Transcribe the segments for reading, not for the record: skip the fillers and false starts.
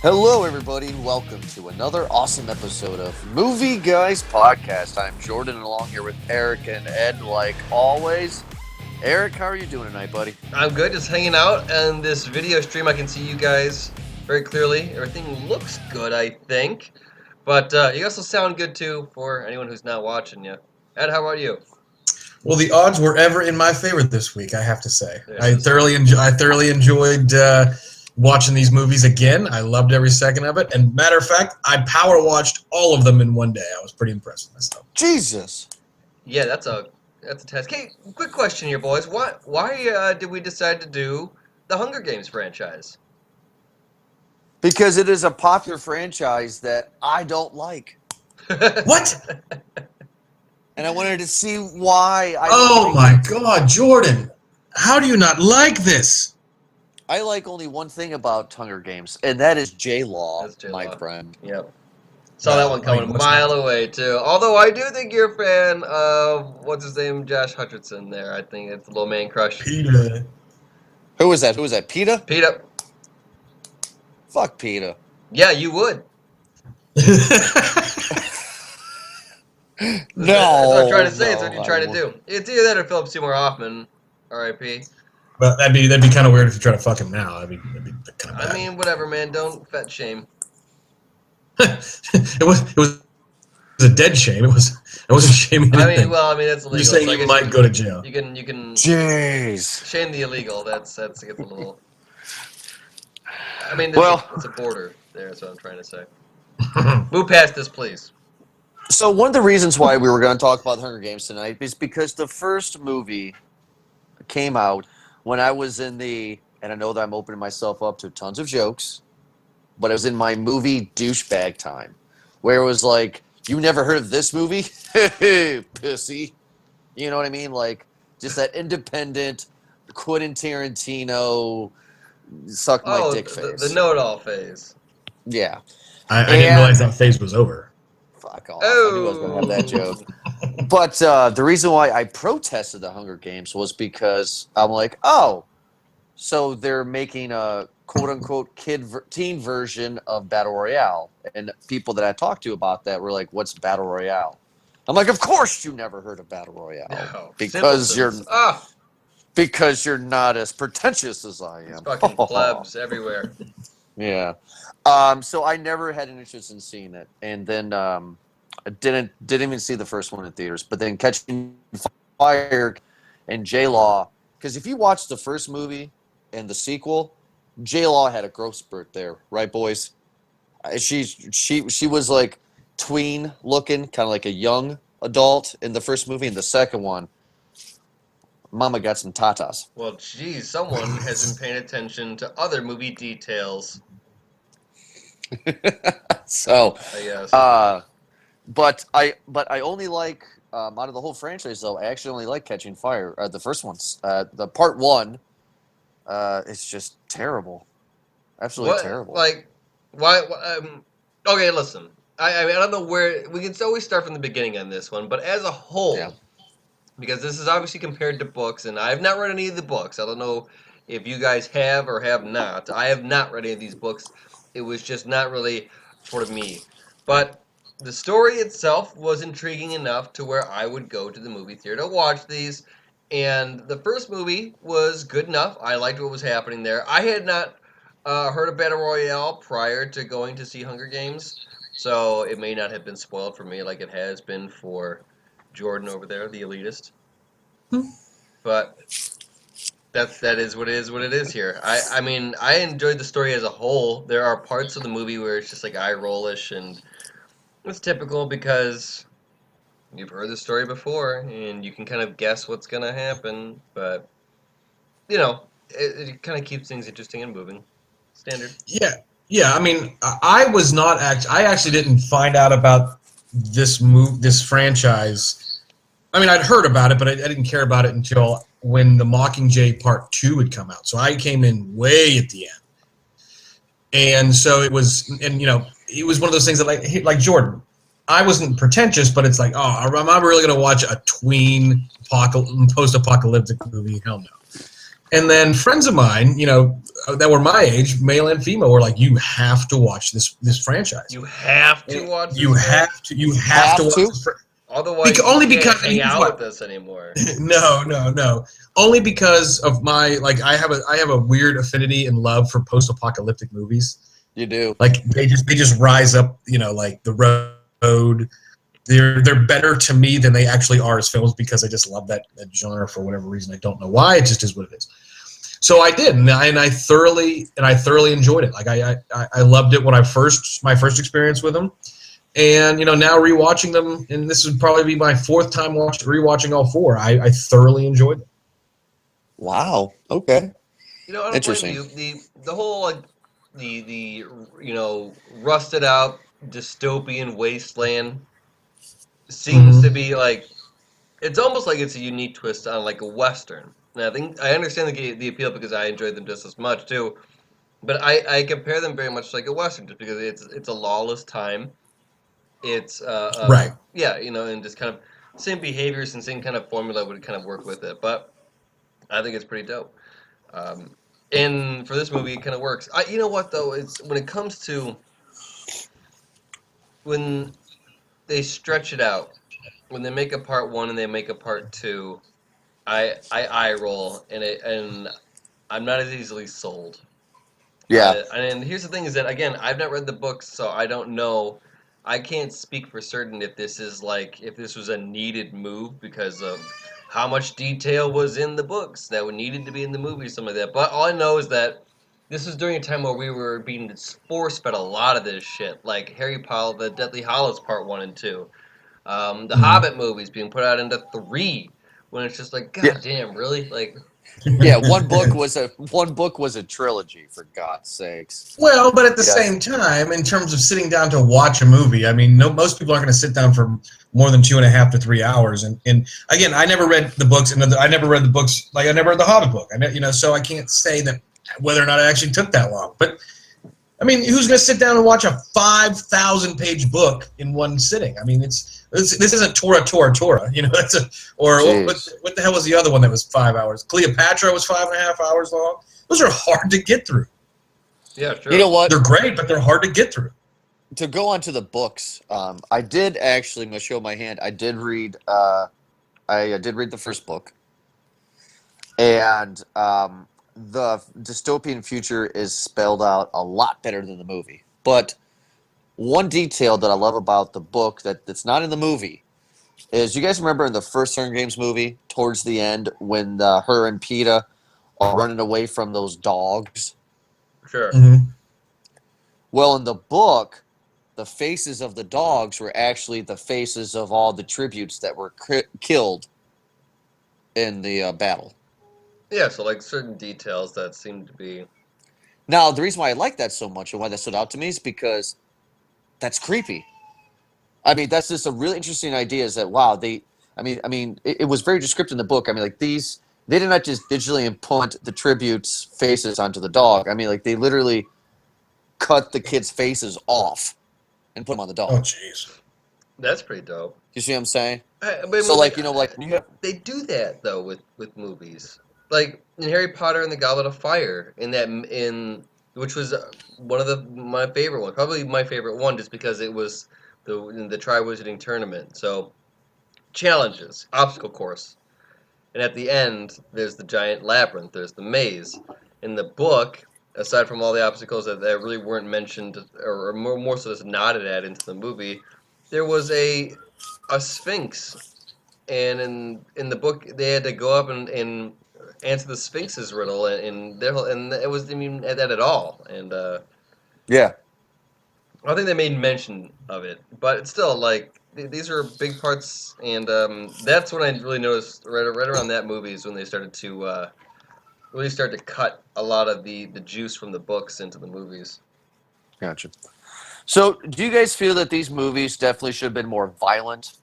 Hello, everybody, and welcome to another awesome episode of Movie Guys Podcast. I'm Jordan, and along here with Eric and Ed, like always. Eric, how are you doing tonight, buddy? I'm good, just hanging out, and this video stream I can see you guys very clearly. Everything looks good, I think, but you also sound good too for anyone who's not watching you. Ed, how about you? Well, the odds were ever in my favor this week, I have to say. Yeah, I thoroughly enjoyed watching these movies again. I loved every second of it. And matter of fact, I power watched all of them in one day. I was pretty impressed with myself. Jesus. Yeah, that's a test. Hey, quick question here, boys. Why did we decide to do the Hunger Games franchise? Because it is a popular franchise that I don't like. What? And I wanted to see why I Oh my God, Jordan. How do you not like this? I like only one thing about Hunger Games, and that is J-Law, That's J-Law. my friend. Yep. Saw that one coming a what's mile that? away, too. Although I do think you're a fan of, what's his name, Josh Hutcherson there. I think it's a little man crush. Peter. Who was that? PETA? PETA. Fuck PETA. Yeah, you would. No. That's what I'm trying to say. It's what no, you're I trying to won't. do. It's either that or Philip Seymour Hoffman, R.I.P. Well, that'd be kind of weird if you try to fuck him now. That'd be kind of bad. I mean, whatever, man. Don't fat shame. it was a dead shame. It wasn't shaming anything. That's illegal. You're saying so I you guess might go to jail. You can Jeez. shame the illegal. That's gets a little. I mean, it's a border there. That's what I'm trying to say. Move past this, please. So one of the reasons why we were going to talk about Hunger Games tonight is because the first movie came out when I was in and I know that I'm opening myself up to tons of jokes, but it was in my movie douchebag time, where it was like, you never heard of this movie? Pissy. You know what I mean? Like, just that independent Quentin Tarantino suck my dick face. The know-it-all phase. Yeah. I didn't realize that phase was over. Fuck off. I knew I was going to have that joke. But the reason why I protested the Hunger Games was because I'm like, oh, so they're making a quote-unquote teen version of Battle Royale. And people that I talked to about that were like, what's Battle Royale? I'm like, of course you never heard of Battle Royale. No, because simpletons. Because you're not as pretentious as I am. It's fucking plebs everywhere. Yeah. So I never had an interest in seeing it. And then I didn't even see the first one in theaters. But then Catching Fire and J-Law, because if you watch the first movie and the sequel, J-Law had a growth spurt there, right, boys? She was like tween looking, kind of like a young adult in the first movie. And the second one, Mama got some tatas. Well, geez, someone has been paying attention to other movie details. So, I guess. but I only like out of the whole franchise though. I actually only like Catching Fire. The first one's the part one. It's just terrible, absolutely terrible. Like, why? Okay, listen. I mean, I don't know where we can always start from the beginning on this one, but as a whole. Yeah. Because this is obviously compared to books, and I have not read any of the books. I don't know if you guys have or have not. I have not read any of these books. It was just not really for me. But the story itself was intriguing enough to where I would go to the movie theater to watch these. And the first movie was good enough. I liked what was happening there. I had not heard of Battle Royale prior to going to see Hunger Games, so it may not have been spoiled for me like it has been for Jordan over there, the elitist. But that is what it is here. I mean, I enjoyed the story as a whole. There are parts of the movie where it's just like eye rollish, and it's typical because you've heard the story before and you can kind of guess what's gonna happen. But it kind of keeps things interesting and moving. Standard. Yeah, Yeah, I mean, I was not I actually didn't find out about this franchise. I mean, I'd heard about it, but I didn't care about it until when the Mockingjay Part Two had come out. So I came in way at the end, and so it was, and it was one of those things that like Jordan. I wasn't pretentious, but it's like, oh, am I really going to watch a tween post-apocalyptic movie? Hell no. And then friends of mine, that were my age, male and female, were like, "You have to watch this franchise. You have to watch You this film, have to. You have to Have watch to? this." otherwise you Only can't because, and hang here's out with what. us anymore. No, no, no. Only because of my I have a weird affinity and love for post-apocalyptic movies. You do. Like they just rise up, like the road. They're better to me than they actually are as films because I just love that genre for whatever reason. I don't know why. It just is what it is. So I did, and I thoroughly enjoyed it. Like I loved it when my first experience with them, and now rewatching them, and this would probably be my fourth time rewatching all four. I thoroughly enjoyed them. Wow. Okay. I don't blame Interesting. you. The whole like the rusted out dystopian wasteland seems to Mm-hmm. be like it's almost like it's a unique twist on like a western. And I think I understand the appeal because I enjoyed them just as much too. But I compare them very much like a western just because it's a lawless time. It's Right. yeah, and just kind of same behaviors and same kind of formula would kind of work with it. But I think it's pretty dope. Um, and for this movie, it kind of works. You know what though? It's when it comes to when they stretch it out, when they make a part one and they make a part two, I eye roll and I'm not as easily sold. Yeah. And here's the thing: is that again, I've not read the books, so I don't know. I can't speak for certain if this is like if this was a needed move because of how much detail was in the books that would needed to be in the movie, some of that. But all I know is that this was during a time where we were being force fed a lot of this shit, like Harry Potter, the Deathly Hallows Part One and Two, the Mm-hmm. Hobbit movies being put out into three. When it's just like, Yeah. God damn, really? Like, Yeah. One book was a trilogy, for God's sakes. Well, but at the Yeah. same time, in terms of sitting down to watch a movie, I mean, no, most people aren't going to sit down for more than 2.5 to 3 hours. And again, I never read the books, and I never read the books like I never read the Hobbit book. So I can't say that whether or not it actually took that long. But I mean, who's going to sit down and watch a 5,000-page book in one sitting? I mean, this isn't Torah. That's or Jeez. what the hell was the other one that was 5 hours? Cleopatra was 5.5 hours long. Those are hard to get through. yeah, You know sure. what? They're great, but they're hard to get through. To go on to the books, I did actually. I'm gonna show my hand. I did read. I did read the first book, and the dystopian future is spelled out a lot better than the movie. But one detail that I love about the book that's not in the movie is you guys remember in the first Hunger Games movie, towards the end, when her and Peeta are running away from those dogs. Sure. Mm-hmm. Well, in the book, the faces of the dogs were actually the faces of all the tributes that were killed in the battle. Yeah, so like certain details that seem to be Now, the reason why I like that so much and why that stood out to me is because that's creepy. I mean, that's just a really interesting idea. Is that wow? It was very descriptive in the book. I mean, like they did not just digitally input the tributes' faces onto the dog. I mean, like they literally cut the kids' faces off and put them on the Oh, dog. jeez. that's pretty dope. You see what I'm saying? But I So, mean, like like like when you have, they do that though with movies, like in Harry Potter and the Goblet of Fire, in which was one of my favorite one, probably my favorite one, just because it was the Triwizarding Tournament. So challenges, obstacle course, and at the end there's the giant labyrinth, there's the maze. In the book, aside from all the obstacles that really weren't mentioned or more so just nodded at into the movie, there was a sphinx, and in the book they had to go up and answer the Sphinx's riddle, and it wasn't even at that at all. And yeah, I think they made mention of it, but it's still like these are big parts, and that's when I really noticed right around that movie is when they started to really start to cut a lot of the juice from the books into the movies. Gotcha. So, do you guys feel that these movies definitely should have been more violent,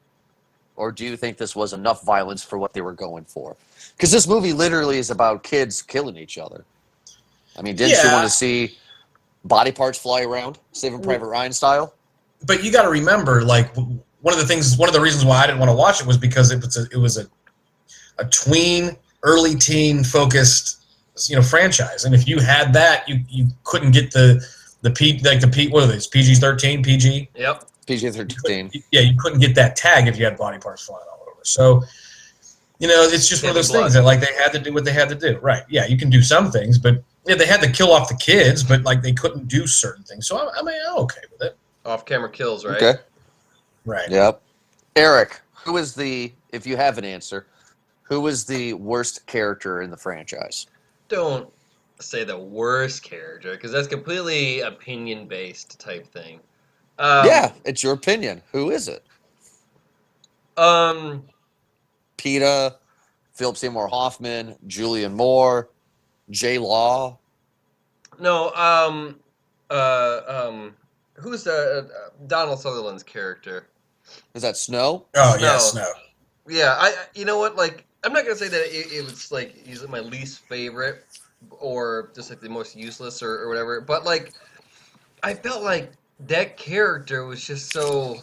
or do you think this was enough violence for what they were going for? Because this movie literally is about kids killing each other. I mean, didn't you want Yeah, to see body parts fly around, Saving Private Ryan style? but you got to remember, like one of the reasons why I didn't want to watch it was because it was a tween, early teen focused, franchise, and if you had that, you couldn't get the P like the P what are these PG-13 PG. Yep. PG 13. Yeah, you couldn't get that tag if you had body parts flying all over. So it's just one of Can't be those things blood. that like they had to do what they had to do. Right? Yeah, you can do some things, but yeah, they had to kill off the kids, but like they couldn't do certain things. So I mean, I'm okay with it. Off-camera kills, right? Okay. Right. Yep. Eric, who is if you have an answer, who is the worst character in the franchise? Don't say the worst character because that's completely opinion-based type thing. Um, Yeah, it's your opinion. Who is it? um, PETA, Philip Seymour Hoffman, Julian Moore, J. Law. no, who's Donald Sutherland's character? Is that Snow? Oh yes, Snow. no. Yeah, you know what? Like, I'm not gonna say that it was like he's my least favorite or just like the most useless or whatever, but like, I felt like that character was just so.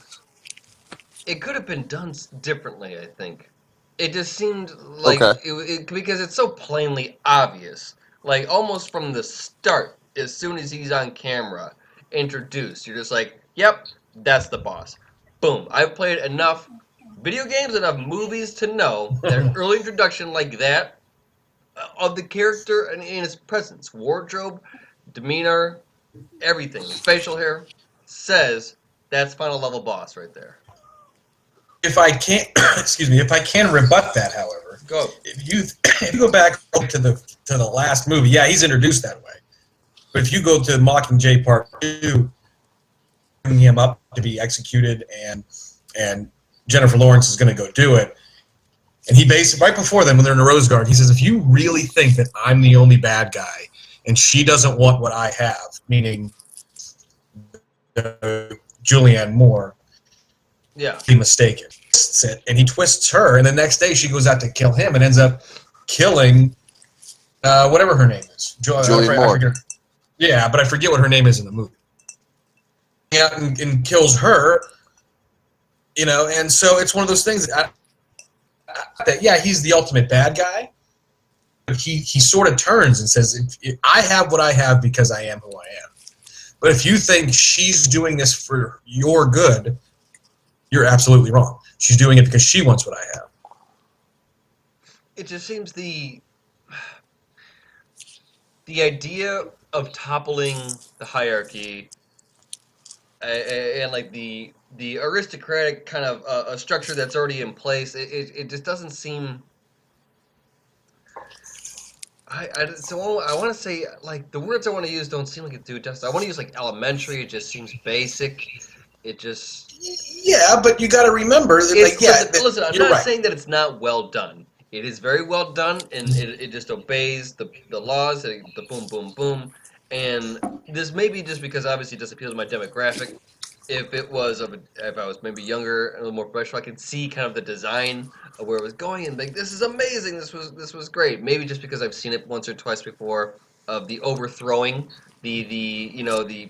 It could have been done differently. I think it just seemed like Okay. because it's so plainly obvious, like almost from the start. As soon as he's on camera, introduced, you're just like, "Yep, that's the boss." Boom! I've played enough video games, enough movies to know that early introduction like that of the character and in his presence, wardrobe, demeanor, everything, facial hair, says that's final level boss right there. If I can't, excuse me, if I can rebut that, however, Go. if you go back to the last movie, yeah, he's introduced that way. But if you go to Mockingjay Part 2, bringing him up to be executed, and Jennifer Lawrence is going to go do it, and he basically right before them when they're in the Rose Garden, he says, "If you really think that I'm the only bad guy, and she doesn't want what I have," meaning Julianne Moore, Yeah. be mistaken. And he twists her, and the next day she goes out to kill him and ends up killing whatever her name is. Julian Moore. Yeah, but I forget what her name is in the movie. Yeah, and kills her, and so it's one of those things that yeah, he's the ultimate bad guy, but he sort of turns and says, I have what I have because I am who I am. But if you think she's doing this for your good, you're absolutely wrong. She's doing it because she wants what I have. It just seems the idea of toppling the hierarchy and like the aristocratic kind of a structure that's already in place. It just doesn't seem. So I want to say like the words I want to use don't seem like it do justice. I want to use like elementary. It just seems basic. It just Yeah, but you got to remember that, listen, I'm you're not right. saying that it's not well done. It is very well done, and it just obeys the laws, the boom, boom, boom. And this may be just because obviously it does appeal to my demographic. If I was maybe younger and a little more professional, I could see kind of the design of where it was going, and like this is amazing. This was great. Maybe just because I've seen it once or twice before of the overthrowing, the the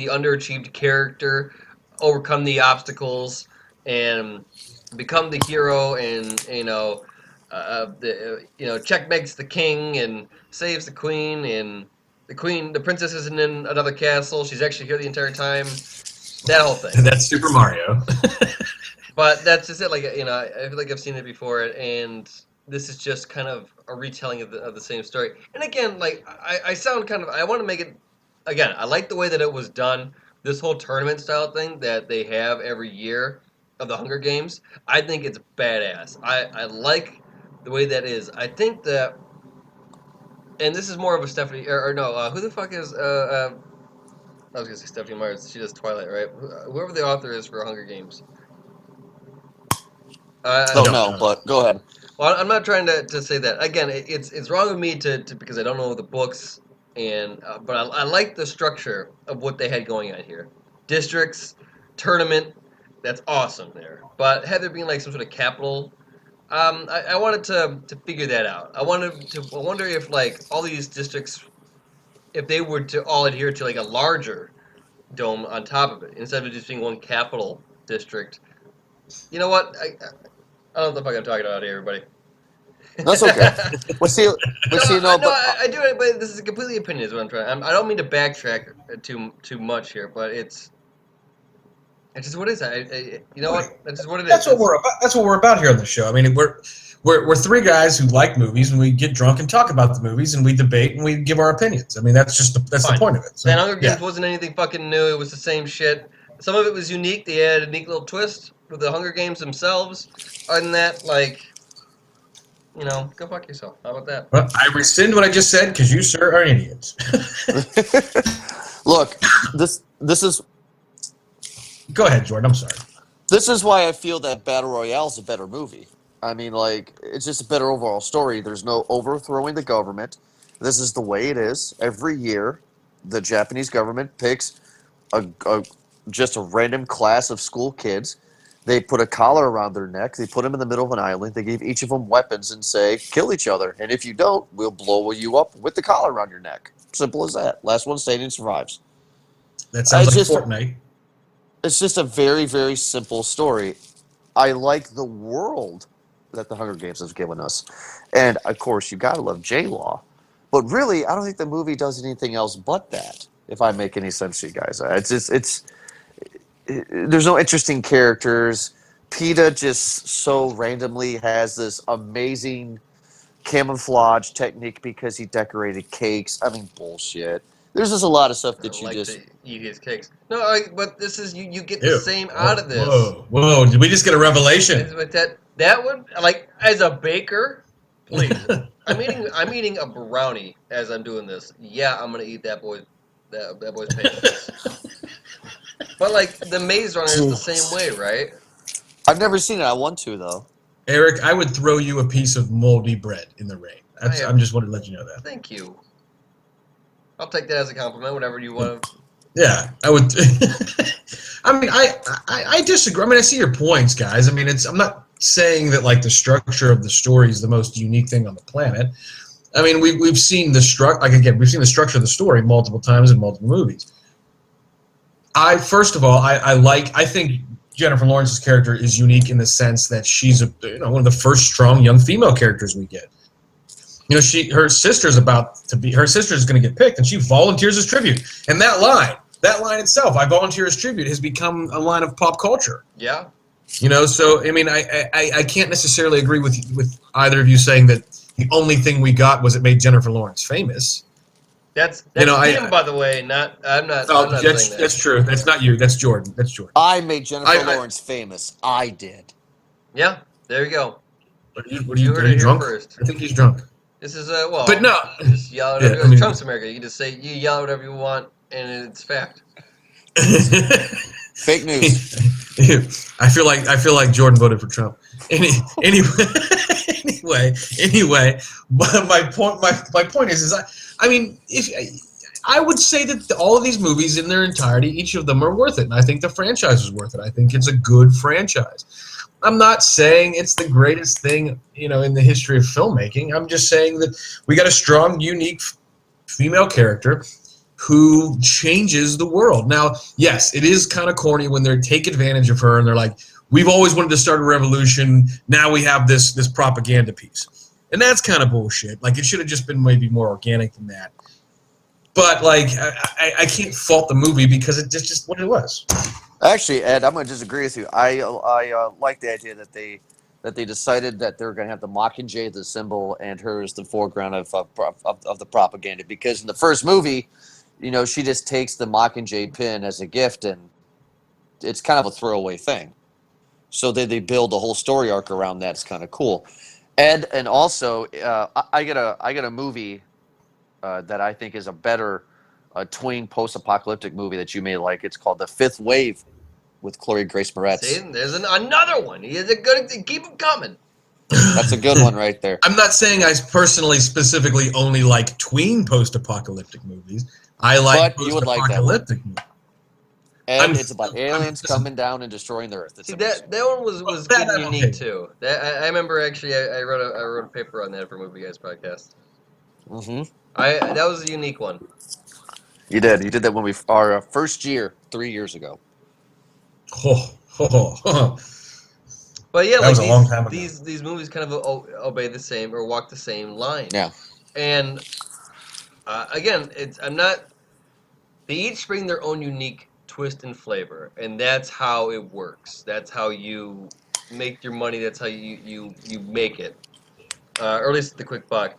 underachieved character overcome the obstacles and become the hero and checkmates the king and saves the queen and the princess isn't in another castle, she's actually here the entire time, that whole thing. That's Super Mario. But that's just it, like I feel like I've seen it before and this is just kind of a retelling of the same story. And again, like I sound kind of, I want to make it, again, I like the way that it was done. This whole tournament style thing that they have every year of the Hunger Games, I think it's badass. I like the way that is. I think that, and this is more of a Stephanie, or no, who the fuck is, I was gonna say Stephanie Myers. She does Twilight, right? Whoever the author is for Hunger Games. I Don't don't know, know. but go ahead. Well, I'm not trying to say that. Again, it's wrong of me to because I don't know the books and but I like the structure of what they had going on here. Districts, tournament, that's awesome there. But had there been like some sort of capital, I wanted to figure that out. I wonder if like all these districts, if they were to all adhere to like a larger dome on top of it instead of just being one capital district. You know what? I don't know what the fuck I'm talking about here, everybody. That's okay. But see, No, but see, no, but I do it, but this is completely opinion. Is what I'm trying. I don't mean to backtrack too much here, but it's just what it is. You know what? That's just what it is. That's what we're about. That's what we're about here on the show. I mean, we're three guys who like movies, and we get drunk and talk about the movies, and we debate and we give our opinions. I mean, that's the Fine. point of it. So, That Hunger Games yeah. wasn't anything fucking new. It was the same shit. Some of it was unique. They had a neat little twist with the Hunger Games themselves. Other than that, like, go fuck yourself. How about that? Well, I rescind what I just said because you, sir, are an idiot. look, this is Go ahead, Jordan. I'm sorry. this is why I feel that Battle Royale is a better movie. I mean, like, it's just a better overall story. There's no overthrowing the government. This is the way it is. Every year, the Japanese government picks just a random class of school kids. They put a collar around their neck. They put them in the middle of an island. They give each of them weapons and say, kill each other. And if you don't, we'll blow you up with the collar around your neck. Simple as that. Last one standing survives. That sounds like just, Fortnite. It's just a very, very simple story. I like the world that the Hunger Games has given us. And, of course, you got to love J-Law. But really, I don't think the movie does anything else but that, if I make any sense to you guys. There's no interesting characters. PETA just so randomly has this amazing camouflage technique because he decorated cakes. I mean, bullshit. There's just a lot of stuff I that you like just. to eat his cakes. No, but this is you get the Ew. same out Oh, of this. whoa! Did we just get a revelation? But that would like as a baker, please. I'm eating a brownie as I'm doing this. Yeah, I'm gonna eat that boy's pastries. But like the Maze Runner is the same way, right? I've never seen it. I want to, though. Eric, I would throw you a piece of moldy bread in the rain. I'm just wanting to let you know that. Thank you. I'll take that as a compliment. Whatever you want. Yeah, I would. I mean, I disagree. I mean, I see your points, guys. I mean, I'm not saying that like the structure of the story is the most unique thing on the planet. I mean, we've seen the we've seen the structure of the story multiple times in multiple movies. First of all, I think Jennifer Lawrence's character is unique in the sense that she's one of the first strong young female characters we get. Her sister's going to get picked, and she volunteers as tribute. And that line itself, "I volunteer as tribute," has become a line of pop culture. Yeah. So I mean, I can't necessarily agree with either of you saying that the only thing we got was it made Jennifer Lawrence famous. That's him, by the way. I'm not saying that. That's true. That's not you. That's Jordan. I made Jennifer Lawrence famous. I did. Yeah, there you go. Are you drunk? First. I think he's drunk. This is But no. Just yell at Trump's America. You can just say you yell whatever you want, and it's fact. Fake news. I feel like Jordan voted for Trump. Anyway, my point is I mean, if I would say that all of these movies in their entirety, each of them are worth it, and I think the franchise is worth it. I think it's a good franchise. I'm not saying it's the greatest thing, in the history of filmmaking. I'm just saying that we got a strong, unique female character who changes the world. Now, yes, it is kind of corny when they take advantage of her and they're like, we've always wanted to start a revolution. Now we have this propaganda piece. And that's kind of bullshit. Like, it should have just been maybe more organic than that. But, like, I can't fault the movie because it's just what it was. Actually, Ed, I'm going to disagree with you. I like the idea that they decided that they're going to have the Mockingjay as the symbol and her as the foreground of the propaganda. Because in the first movie, she just takes the Mockingjay pin as a gift, and it's kind of a throwaway thing. So they build a whole story arc around that. It's kind of cool. And also, I get a movie that I think is a better tween post-apocalyptic movie that you may like. It's called The Fifth Wave with Chloe Grace Moretz. See, there's another one. He is a good. Keep him coming. That's a good one right there. I'm not saying I personally specifically only like tween post-apocalyptic movies. I like But you would like that one. post-apocalyptic movies. And it's about aliens coming down and destroying the Earth. It's See amazing. that one was That good and I'm unique okay with. too. That I remember actually I wrote a paper on that for Movie Guys podcast. Mm-hmm. That was a unique one. You did. You did that when we our first year 3 years ago. Oh. But yeah, That like was a long time ago. these movies kind of obey the same or walk the same line. Yeah. And again, I'm not. They each bring their own unique twist and flavor, and that's how it works. That's how you make your money. That's how you make it. Or at least the quick buck.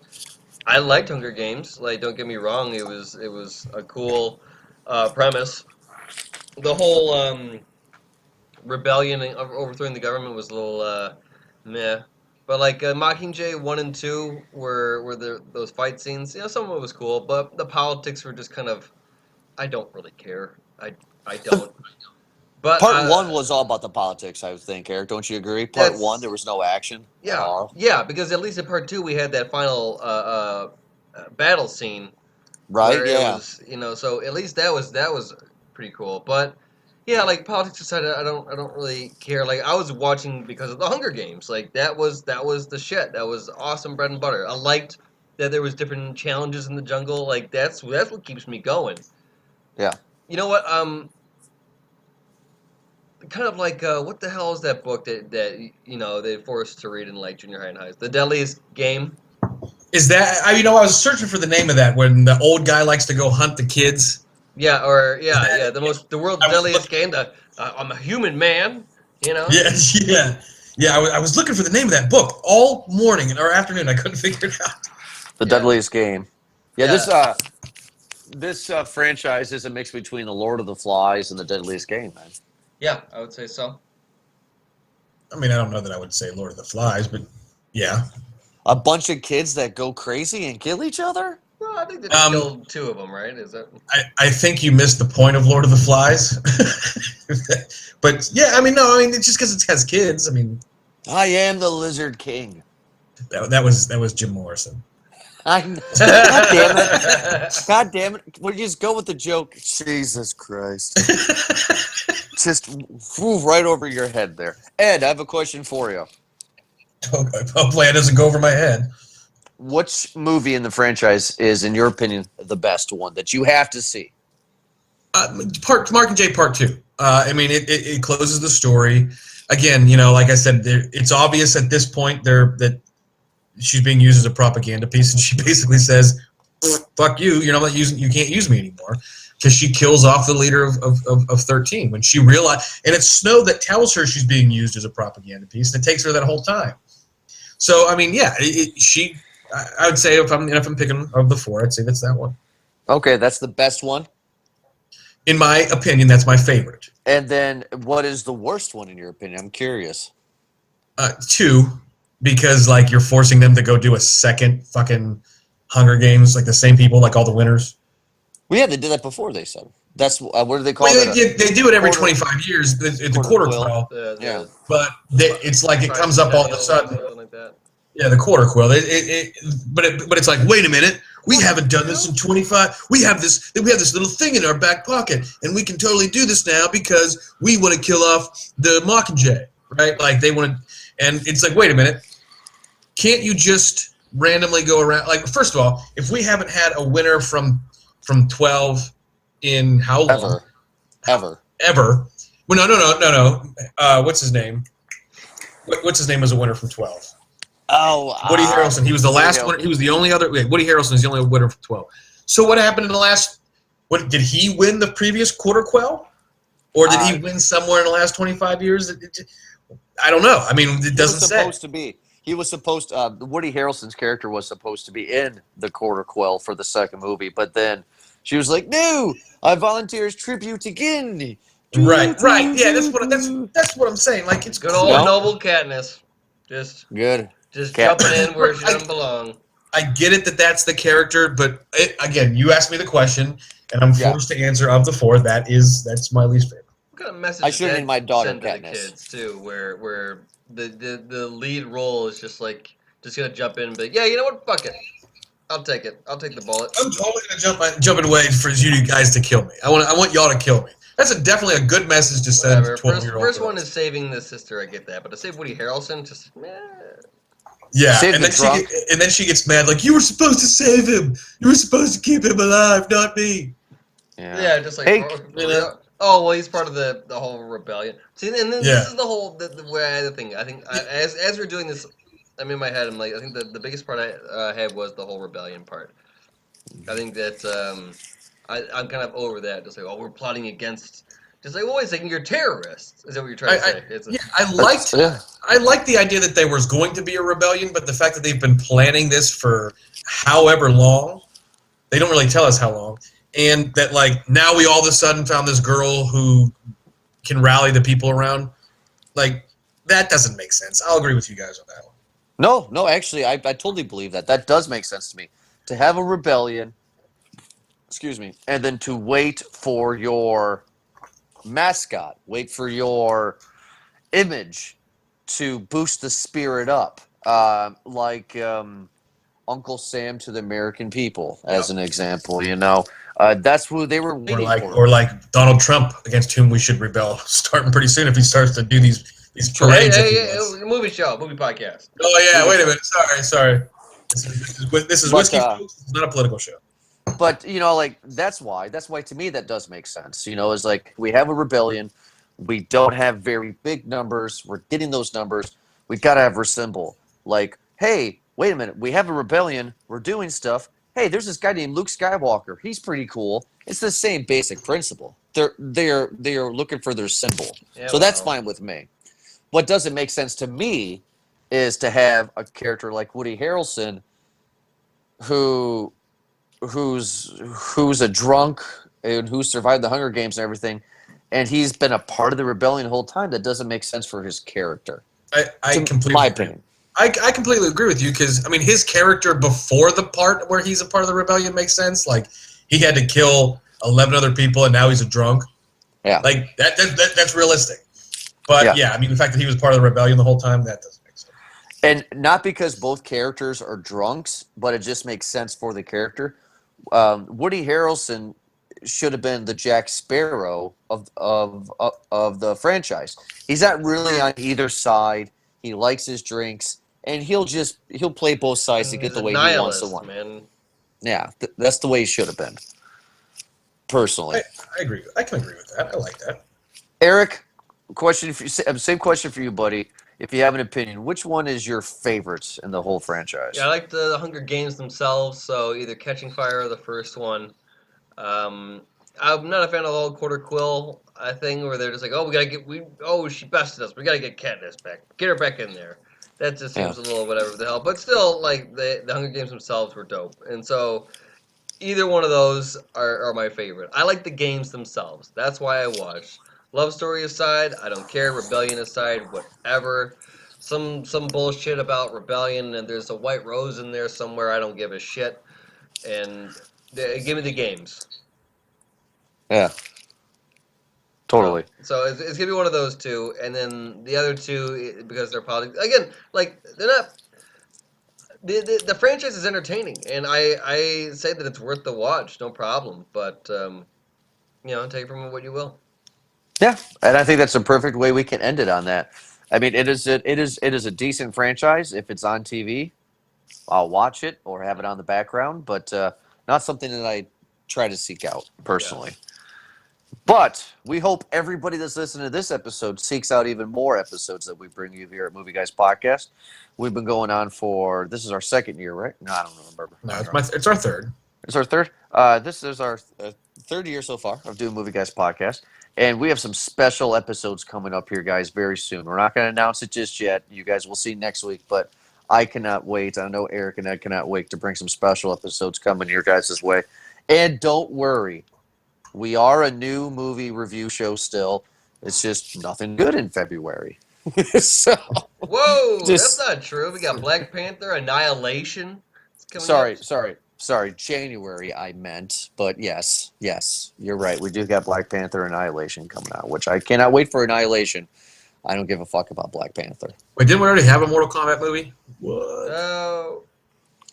I liked Hunger Games. Like, don't get me wrong, it was a cool premise. The whole rebellion and overthrowing the government was a little meh. But like Mockingjay 1 and 2 were those fight scenes. Some of it was cool, but the politics were just kind of. I don't really care. I don't. But Part 1 was all about the politics, I think, Eric. Don't you agree? Part 1, there was no action at all. Yeah, because at least in part 2 we had that final battle scene Right? where it Yeah. was so at least that was pretty cool. But yeah, like politics aside, I don't really care. Like I was watching because of the Hunger Games. Like that was the shit. That was awesome bread and butter. I liked that there was different challenges in the jungle. Like that's what keeps me going. Yeah. You know what? Kind of like what the hell is that book that they forced to read in like junior high and highs? The Deadliest Game. Is that I was searching for the name of that when the old guy likes to go hunt the kids? Yeah, or yeah, the world's I was deadliest game. I'm a human man. Yeah, yeah. I was looking for the name of that book all morning or afternoon. I couldn't figure it out. The Yeah. Deadliest Game. Yeah, Yeah. this franchise is a mix between The Lord of the Flies and The Deadliest Game, man. Yeah, I would say so. I mean, I don't know that I would say Lord of the Flies, but yeah. A bunch of kids that go crazy and kill each other? Well, I think they killed 2 of them, right? Is that? I think you missed the point of Lord of the Flies. But yeah, it's just because it has kids. I mean, I am the Lizard King. that was Jim Morrison. God damn it. God damn it. Would you just go with the joke? Jesus Christ. Just flew right over your head there. Ed, I have a question for you. Hopefully, it doesn't go over my head. Which movie in the franchise is, in your opinion, the best one that you have to see? Mockingjay Part 2. It closes the story. Again, like I said, it's obvious at this point that she's being used as a propaganda piece, and she basically says, "Fuck you! You can't use me anymore," because she kills off the leader of 13 when she realized, and it's Snow that tells her she's being used as a propaganda piece, and it takes her that whole time. So I would say if I'm picking of the 4, I'd say that's that one. Okay, that's the best one. In my opinion, that's my favorite. And then, what is the worst one in your opinion? I'm curious. 2, because like you're forcing them to go do a second fucking Hunger Games, like the same people, like all the winners. Well, yeah, they did that before. They said that's what do they call Well, it? they do it every 25 years. The quarter quill, Yeah. but it's like it comes up all of a sudden. Something like that. Yeah, the quarter quill. But it's like, wait a minute, we haven't done this in 25. We have this little thing in our back pocket, and we can totally do this now because we want to kill off the Mockingjay, right? Like they want to, and it's like, wait a minute, can't you just randomly go around? Like, first of all, if we haven't had a winner from 12 in how long? Ever. Well, no. What's his name? What's his name as a winner from 12? Oh, Woody Harrelson. He was the last winner. He was the only other. Woody Harrelson is the only winner from 12. So what happened in the last? What did he win the previous quarter quell, or did he win somewhere in the last 25 years? I don't know. I mean, it doesn't say. He was supposed to. Woody Harrelson's character was supposed to be in the quarter quell for the second movie, but then she was like, "No, I volunteer as tribute again." Right. Yeah, that's what I'm saying. Like it's good cool. old noble Katniss, just jumping in where she doesn't belong. I get it that's the character, but again, you asked me the question, and I'm forced to answer of the 4. That's my least favorite. kind of message I does should have that named my daughter send to the Katniss. kids too, where the lead role is just like just gonna jump in and be like, yeah, you know what, fuck it, I'll take it, I'll take the bullet. I'm totally gonna jump in way for you guys to kill me. I want y'all to kill me. That's definitely a good message to send to Whatever. 12-year-old First one girls. is saving the sister. I get that, but to save Woody Harrelson, just Yeah, Save and the then drunk. she gets mad like you were supposed to save him. You were supposed to keep him alive, not me. yeah, just like Hey, for You know? real. Oh well, he's part of the whole rebellion. See, and then this Yeah. is the whole the way the thing. I think as we're doing this, I'm in my head. I'm like, I think the biggest part I had was the whole rebellion part. I think that I'm kind of over that. Just like, oh, we're plotting against. Just like, wait a second, you're terrorists. Is that what you're trying to I say? It's a, yeah, yeah. I liked the idea that there was going to be a rebellion, but the fact that they've been planning this for however long, they don't really tell us how long, and that like now we all of a sudden found this girl who can rally the people around. Like that doesn't make sense. I'll agree with you guys on that one. No, actually, I totally believe that. That does make sense to me. To have a rebellion, excuse me, and then to wait for your mascot, wait for your image to boost the spirit up, Uncle Sam to the American people, as Yep. an example. That's who they were waiting for. Or like Donald Trump, against whom we should rebel, starting pretty soon if he starts to do these Sure. hey, parades that he hey, wants. hey, movie show, movie podcast. Oh yeah, Movie wait a show. minute. Sorry. This is But whiskey, folks. It's not a political show. like that's why to me that does make sense. Is like we have a rebellion, we don't have very big numbers, we're getting those numbers, we got to have our symbol. Like, hey, wait a minute, we have a rebellion, we're doing stuff. Hey, there's this guy named Luke Skywalker, he's pretty cool. It's the same basic principle. They are looking for their symbol. Yeah, So that's well, fine with me. What doesn't make sense to me is to have a character like Woody Harrelson who who's a drunk and who survived the Hunger Games and everything, and he's been a part of the rebellion the whole time. That doesn't make sense for his character, I to completely my agree. opinion. I completely agree with you because I mean his character before the part where he's a part of the rebellion makes sense. Like he had to kill 11 other people and now he's a drunk. Yeah, Like that's realistic. But yeah, I mean the fact that he was part of the rebellion the whole time that doesn't make sense. and not because both characters are drunks, but it just makes sense for the character. Woody Harrelson should have been the Jack Sparrow of the franchise. He's not really on either side. He likes his drinks, and he'll play both sides to get he's the a way he wants to nihilist, win. man. Yeah, that's the way he should have been. Personally, I agree. I can agree with that. I like that. Eric, question for you, same question for you, buddy. If you have an opinion, which one is your favorite in the whole Yeah, I franchise? like the Hunger Games themselves. So either Catching Fire or the first one. Um, I'm not a fan of the whole Quarter Quill thing where they're just like, oh, she bested us. We gotta get Katniss back. Get her back in there. That just Yeah, seems a little whatever the hell. But still, like the Hunger Games themselves were dope. And so either one of those are my favorite. I like the games themselves. That's why I watch. Love story aside, I don't care. Rebellion aside, whatever. Some bullshit about rebellion and there's a white rose in there somewhere. I don't give a shit. And give me the games. yeah, So, totally. so it's gonna be one of those two, and then the other two because they're politics. Again, like they're not. The franchise is entertaining, and I say that it's worth the watch, no problem. But take it from what you will. Yeah, and I think that's a perfect way we can end it on that. I mean, it is a decent franchise. If it's on TV, I'll watch it or have it on the background, but not something that I try to seek out Yeah. personally. But we hope everybody that's listening to this episode seeks out even more episodes that we bring you here at Movie Guys Podcast. We've been going on for this is our second year, right? No, I don't remember. No, it's our third. It's our third. This is our third year so far of doing Movie Guys Podcast. And we have some special episodes coming up here, guys, very soon. We're not going to announce it just yet. You guys will see next week, but I cannot wait. I know Eric and Ed cannot wait to bring some special episodes coming your guys' way. And don't worry, we are a new movie review show still. It's just nothing good in February. So, Whoa, that's just not true. We got Black Panther, Annihilation. It's coming sorry, out. sorry. Sorry, January I meant. But yes, you're right. We do got Black Panther Annihilation coming out, which I cannot wait for Annihilation. I don't give a fuck about Black Panther. Wait, didn't we already have a Mortal Kombat movie? What? Oh,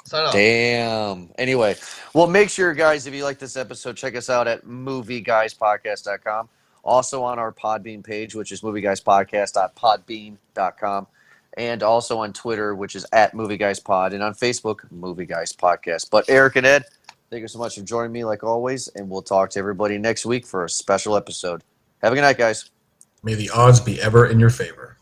sign off. Damn. Anyway, well, make sure, guys, if you like this episode, check us out at movieguyspodcast.com. Also on our Podbean page, which is movieguyspodcast.podbean.com. And also on Twitter, which is at movieguyspod. And on Facebook, Movie Guys Podcast. But Eric and Ed, thank you so much for joining me, like always. And we'll talk to everybody next week for a special episode. Have a good night, guys. May the odds be ever in your favor.